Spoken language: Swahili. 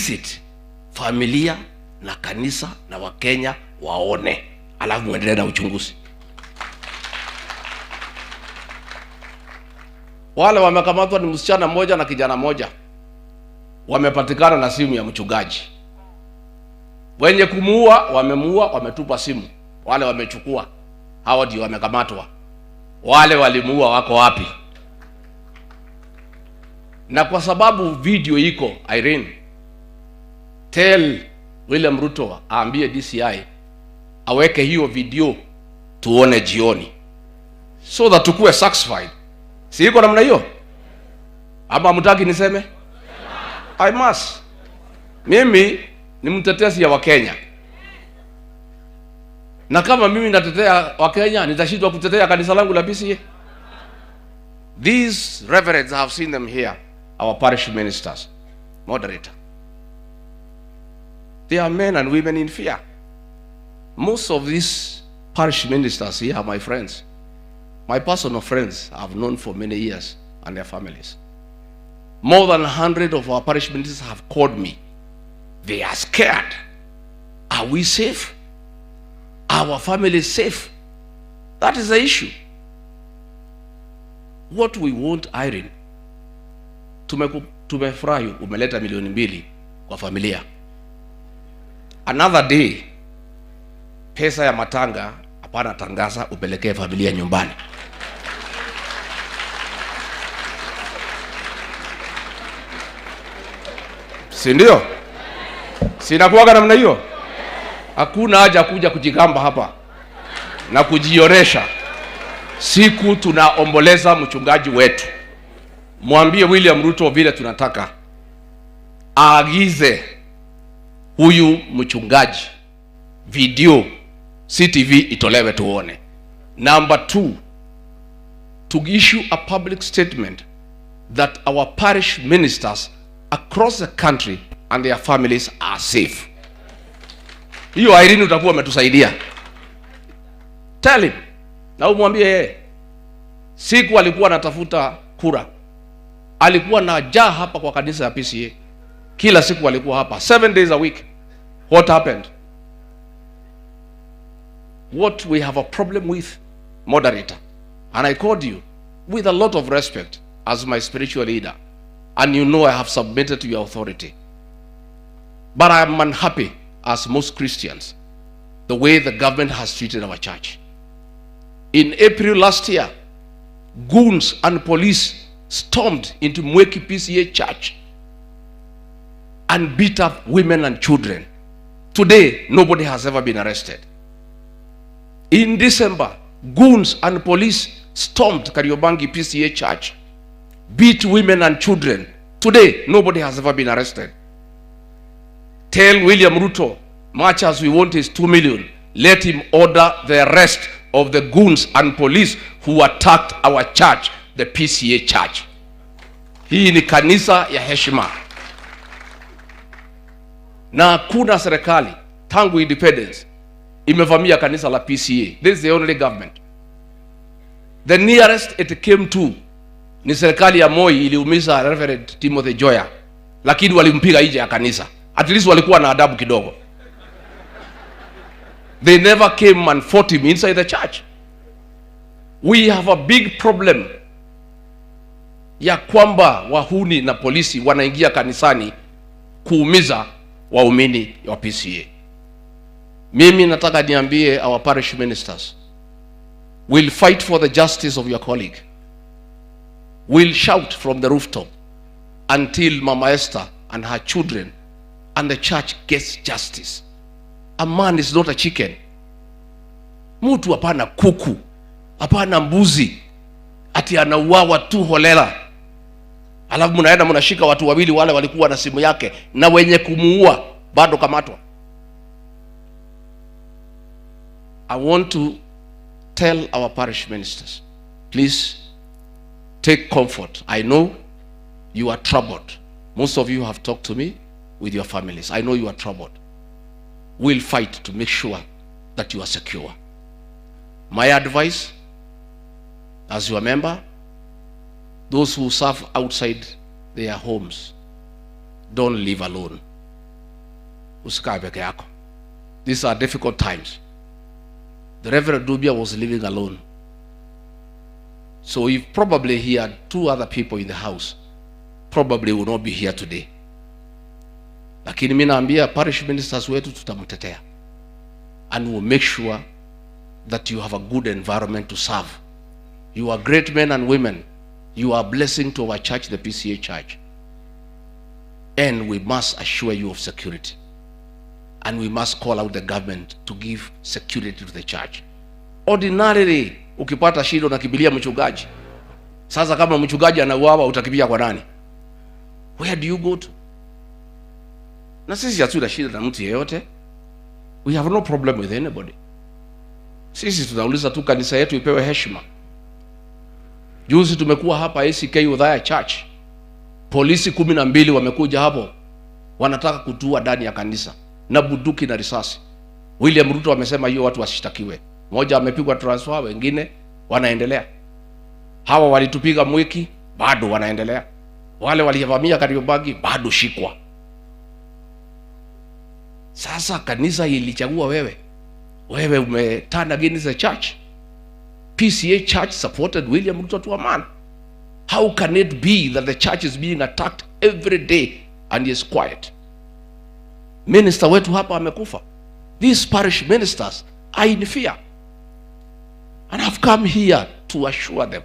visit familia na kanisa na Wakenya waone, alafu muendelee na uchunguzi. Wale wamekamatwa ni msichana mmoja na kijana mmoja, wamepatikana na simu ya mchungaji. Wenye kumuua wamemuua, wametupa simu. Wale wamechukua, hao ndio wamekamatwa. Wale walimuua wako wapi? Na kwa sababu video iko, Irene, tell William Ruto aambie DCI aweke hiyo video tuone jioni, so that tukue satisfied. Si iko namna hiyo? Ama mtaki niseme? I must. Mimi ni mtetezi ya Wakenya, na kama mimi natetea Wakenya, nitashindwa kutetea kanisa langu la PCA? These reverends, I have seen them here, our parish ministers, moderator. They are men and women in fear. Most of these parish ministers here are my friends. My personal friends I've known for many years, and their families. More than 100 of our parish ministers have called me. They are scared. Are we safe? Our family is safe? That is the issue. What we want, Irene, tumefurahi umeleta milioni 2 kwa familia. Another day, pesa ya matanga hapana tangaza, upelekee familia nyumbani. Si ndio? Sinakuwaga namna hiyo? Hakuna haja kuja kujigamba hapa na kujioresha. Siku tunaomboleza mchungaji wetu, mwambie William Ruto vile tunataka aagize huyu mchungaji video CTV itolewe tuone. Number 2, to issue a public statement that our parish ministers across the country and their families are safe. Hiyo Irene utakuwa umetusaidia. Tell him. Na umwambie yeye, siku alikuwa anatafuta kura, alikuwa na jaa hapa kwa kanisa ya PCA. Kila siku alikuwa hapa 7 days a week. What happened? What we have a problem with, moderator, and I called you with a lot of respect as my spiritual leader, and you know I have submitted to your authority. But I am unhappy, as most Christians, the way the government has treated our church. In April last year, goons and police stormed into Mweki PCA church and beat up women and children. Today, nobody has ever been arrested. In December, goons and police stormed Kariobangi PCA church, beat women and children. Today, nobody has ever been arrested. Tell William Ruto, much as we want is 2 million, let him order the arrest of the goons and police who attacked our church, the PCA church. Hii ni kanisa ya heshima. Na kuna serikali tangu independence imevamia kanisa la PCA. This is the only government. The nearest it came to ni serikali ya Moi, iliumiza Reverend Timothy Joya, lakini walimpiga nje ya kanisa. At least walikuwa na adabu kidogo. They never came and fought him inside the church. We have a big problem ya kwamba wahuni na polisi wanaingia kanisani kuumiza waumini wa PCA. Mimi nataka niambie our parish ministers, we'll fight for the justice of your colleague. We'll shout from the rooftop until Mama Esther and her children and the church gets justice. A man is not a chicken. Mtu hapana kuku, hapana mbuzi, ati anauawa tu holela. Alafu mnaenda mnashika watu wawili wale walikuwa na simu yake, na wenye kumuua bado kamatwa. I want to tell our parish ministers, please take comfort. I know you are troubled. Most of you have talked to me with your families. I know you are troubled. We'll fight to make sure that you are secure. My advice, as your member, those who serve outside their homes, don't live alone. usikae peke yako. These are difficult times. The Reverend Dubia was living alone. So if probably he had 2 other people in the house, probably would not be here today. Lakini mimi naambia parish ministers wetu tutamtetea. And we'll make sure that you have a good environment to serve. You are great men and women. You are a blessing to our church, the PCA church. And we must assure you of security. And we must call out the government to give security to the church. Ordinarily, ukipata shida unakimbilia mchungaji. Sasa kama mchungaji anauawa utakimbia kwa nani? Where do you go to? Na sisi hatuna shida na mtu yeyote. We have no problem with anybody. Sisi tunauliza tu kanisa yetu ipewe heshima. Juzi tumekuwa hapa ACK Udhaya Church. Polisi 12 wamekuja hapo. Wanataka kutua ndani ya kanisa na bunduki na risasi. William Ruto amesema hiyo watu wasishtakiwe. Mmoja amepigwa transfer, wengine wanaendelea. Hawa walitupiga Mwiki, bado wanaendelea. Wale walivamia Kariobangi bado shikwa. Sasa kanisa ilichagua wewe. Wewe umeturn against the church. PCA church supported William Ruto to a man. How can it be that the church is being attacked every day and is quiet? Minister wetu hapa amekufa. These parish ministers are in fear. And I've come here to assure them